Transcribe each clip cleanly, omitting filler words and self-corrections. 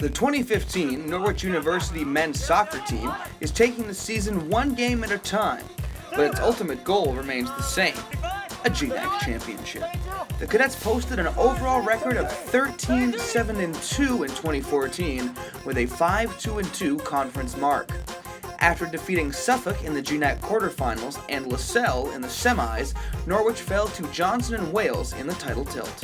The 2015 Norwich University men's soccer team is taking the season one game at a time, but its ultimate goal remains the same, a GNAC championship. The Cadets posted an overall record of 13-7-2 in 2014 with a 5-2-2 conference mark. After defeating Suffolk in the GNAC quarterfinals and LaSalle in the semis, Norwich fell to Johnson & Wales in the title tilt.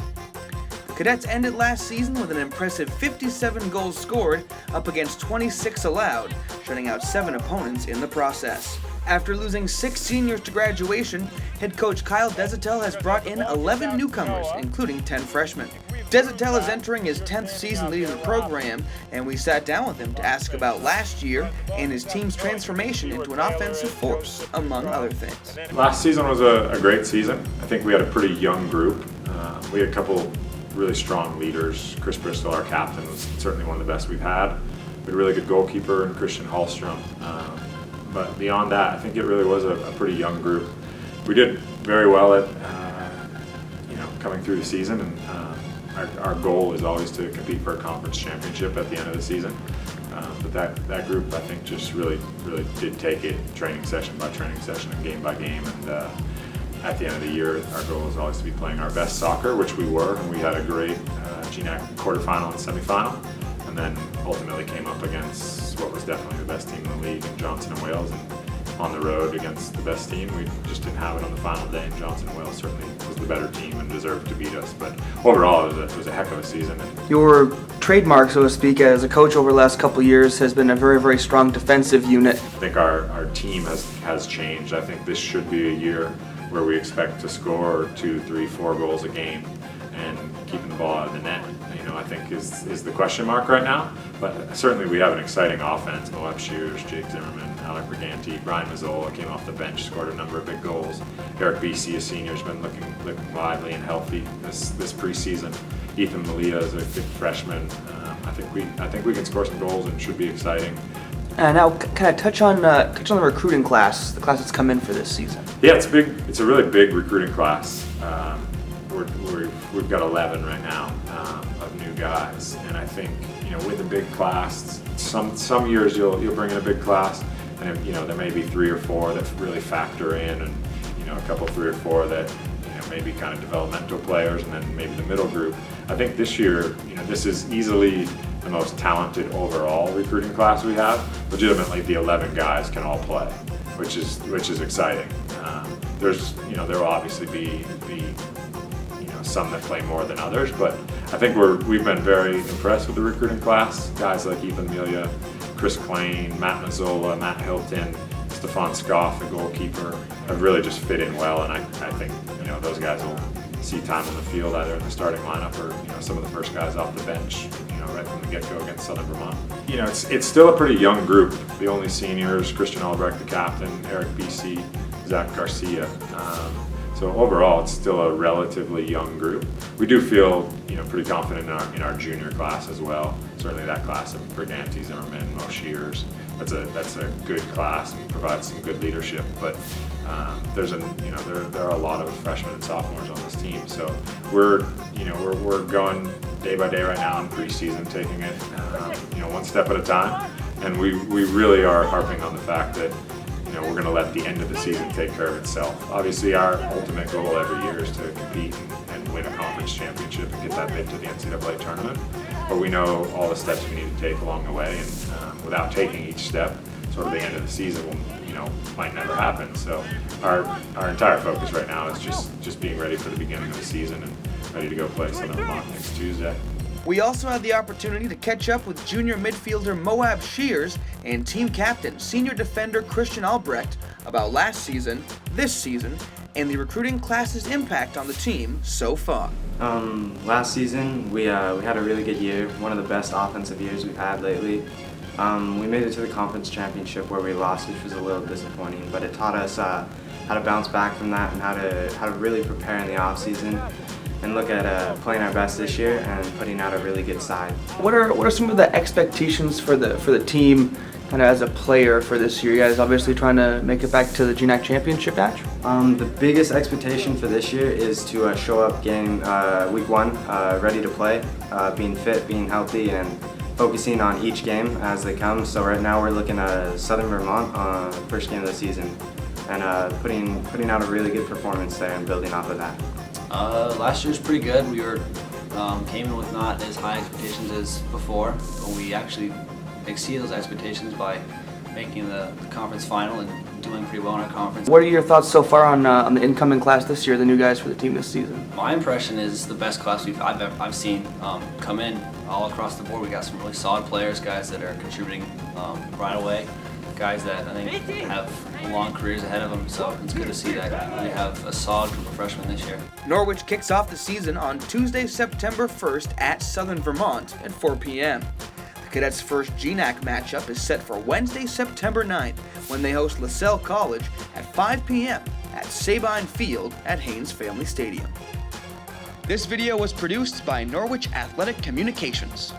The Cadets ended last season with an impressive 57 goals scored up against 26 allowed, shutting out 7 opponents in the process. After losing 6 seniors to graduation, head coach Kyle Desatel has brought in 11 newcomers, including 10 freshmen. Desatel is entering his 10th season leading the program, and we sat down with him to ask about last year and his team's transformation into an offensive force, among other things. Last season was a great season. I think we had a pretty young group. We had a couple really strong leaders. Chris Bristol, our captain, was certainly one of the best we've had. We had a really good goalkeeper in Christian Hallstrom. But beyond that, I think it really was a pretty young group. We did very well at coming through the season, and our goal is always to compete for a conference championship at the end of the season. But that group, I think, just really did take it training session by training session and game by game. And at the end of the year, our goal is always to be playing our best soccer, which we were, and we had a great GNAC quarterfinal and semifinal, and then ultimately came up against what was definitely the best team in the league in Johnson & Wales, and on the road against the best team. We just didn't have it on the final day, and Johnson & Wales certainly was the better team and deserved to beat us. But overall, it was a heck of a season. Your trademark, so to speak, as a coach over the last couple of years has been a very strong defensive unit. I think our team has changed. I think this should be a year where we expect to score 2, 3, 4 goals a game, and keeping the ball out of the net, I think is the question mark right now. But certainly we have an exciting offense. Moab Shears, Jake Zimmerman, Alec Briganti, Brian Mazzola came off the bench, scored a number of big goals. Eric Beasy, a senior, has been looking lively and healthy this preseason. Ethan Malia is a good freshman. I think we can score some goals and should be exciting. Now, can I touch on the recruiting class, the class that's come in for this season? Yeah, it's big. It's a really big recruiting class. We've got 11 right now of new guys, and I think with a big class, some years you'll bring in a big class, and there may be 3 or 4 that really factor in, and a couple 3 or 4 that maybe kind of developmental players, and then maybe the middle group. I think this year, this is easily the most talented overall recruiting class we have. Legitimately, the 11 guys can all play, which is exciting. There will obviously be some that play more than others, but I think we've been very impressed with the recruiting class. Guys like Ethan Melia, Chris Quain, Matt Mazzola, Matt Hilton, Stefan Scoff, the goalkeeper, have really just fit in well, and I think those guys will see time on the field either in the starting lineup or some of the first guys off the bench, right from the get-go against Southern Vermont. It's still a pretty young group. The only seniors: Christian Albrecht, the captain, Eric Beasy, Zach Garcia. So overall, it's still a relatively young group. We do feel, pretty confident in our junior class as well. Certainly that class of Briganti, Zimmerman, Mo Shears. That's a good class and provides some good leadership. But there are a lot of freshmen and sophomores on this team. So we're going day by day right now in preseason, taking it one step at a time. And we really are harping on the fact that we're going to let the end of the season take care of itself. Obviously, our ultimate goal every year is to compete and win a conference championship and get that bid to the NCAA tournament. But we know all the steps we need to take along the way, and without taking each step, sort of the end of the season might never happen. So our entire focus right now is just being ready for the beginning of the season and ready to go play Southern Vermont next Tuesday. We also had the opportunity to catch up with junior midfielder Moab Shears and team captain, senior defender Christian Albrecht about last season, this season, and the recruiting class's impact on the team so far. Last season, we had a really good year, one of the best offensive years we've had lately. We made it to the conference championship where we lost, which was a little disappointing, but it taught us how to bounce back from that and how to really prepare in the off season and look at playing our best this year and putting out a really good side. What are some of the expectations for the team, kind of as a player for this year? You guys obviously trying to make it back to the GNAC championship match. The biggest expectation for this year is to show up game week 1 ready to play, being fit, being healthy, and focusing on each game as they come. So right now we're looking at Southern Vermont, first game of the season, and putting out a really good performance there and building off of that. Last year was pretty good. We came in with not as high expectations as before, but we actually exceeded those expectations by making the conference final and doing pretty well in our conference. What are your thoughts so far on the incoming class this year, the new guys for the team this season? My impression is the best class I've seen come in all across the board. We got some really solid players, guys that are contributing right away, guys that I think have long careers ahead of them, so it's good to see that we have a solid group of freshmen this year. Norwich kicks off the season on Tuesday, September 1st at Southern Vermont at 4 p.m. The Cadets' first GNAC matchup is set for Wednesday, September 9th when they host LaSalle College at 5 p.m. at Sabine Field at Haynes Family Stadium. This video was produced by Norwich Athletic Communications.